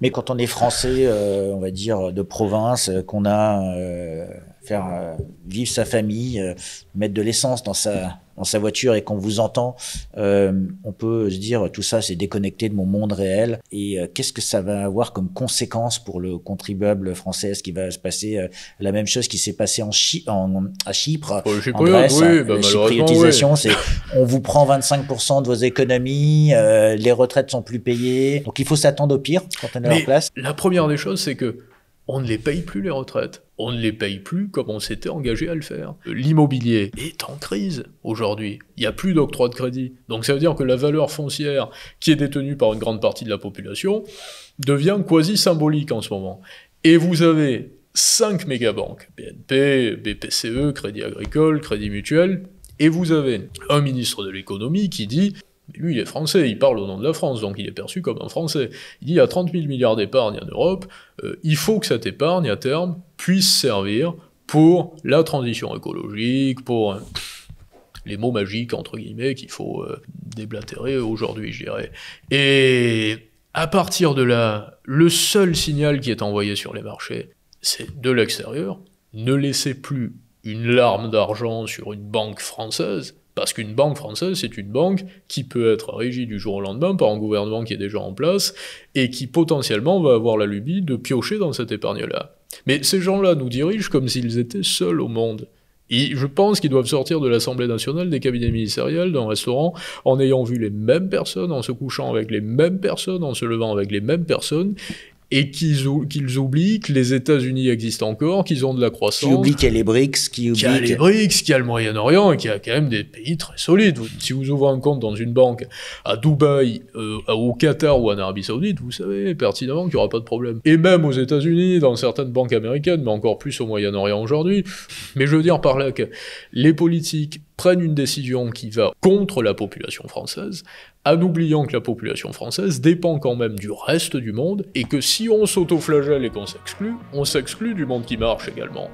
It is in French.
Mais quand on est français, on va dire de province, qu'on a faire vivre sa famille, mettre de l'essence dans sa voiture et qu'on vous entend, on peut se dire tout ça c'est déconnecté de mon monde réel. Et qu'est-ce que ça va avoir comme conséquence pour le contribuable français? Est-ce qu'il va se passer la même chose qui s'est passé à Chypre, Pour le en chypriote, Grèce? oui, bah, La malheureusement, chypriotisation, oui. c'est on vous prend 25% de vos économies, les retraites sont plus payées. Donc il faut s'attendre au pire quand on est en Mais place. la première des choses, c'est que on ne les paye plus les retraites. On ne les paye plus comme on s'était engagé à le faire. L'immobilier est en crise aujourd'hui. Il n'y a plus d'octroi de crédit. Donc ça veut dire que la valeur foncière qui est détenue par une grande partie de la population devient quasi symbolique en ce moment. Et vous avez 5 mégabanques, BNP, BPCE, Crédit Agricole, Crédit Mutuel, et vous avez un ministre de l'économie qui dit lui, il est français, il parle au nom de la France, donc il est perçu comme un Français. Il dit, il y a 30 000 milliards d'épargne en Europe, il faut que cette épargne, à terme, puisse servir pour la transition écologique, pour les mots magiques, entre guillemets, qu'il faut déblatérer aujourd'hui, je dirais. Et à partir de là, le seul signal qui est envoyé sur les marchés, c'est de l'extérieur. Ne laissez plus une larme d'argent sur une banque française, parce qu'une banque française, c'est une banque qui peut être régie du jour au lendemain par un gouvernement qui est déjà en place, et qui potentiellement va avoir la lubie de piocher dans cette épargne-là. Mais ces gens-là nous dirigent comme s'ils étaient seuls au monde. Et je pense qu'ils doivent sortir de l'Assemblée nationale, des cabinets ministériels, d'un restaurant, en ayant vu les mêmes personnes, en se couchant avec les mêmes personnes, en se levant avec les mêmes personnes, et qu'ils oublient que les États-Unis existent encore, qu'ils ont de la croissance. Qui oublie qu'il y a les BRICS, qu'il y a les BRICS, qu'il y a le Moyen-Orient, et qu'il y a quand même des pays très solides. Si vous ouvrez un compte dans une banque à Dubaï, au Qatar ou en Arabie Saoudite, vous savez pertinemment qu'il n'y aura pas de problème. Et même aux États-Unis, dans certaines banques américaines, mais encore plus au Moyen-Orient aujourd'hui. Mais je veux dire par là que les politiques prennent une décision qui va contre la population française, en oubliant que la population française dépend quand même du reste du monde, et que si on s'autoflagelle et qu'on s'exclut, on s'exclut du monde qui marche également.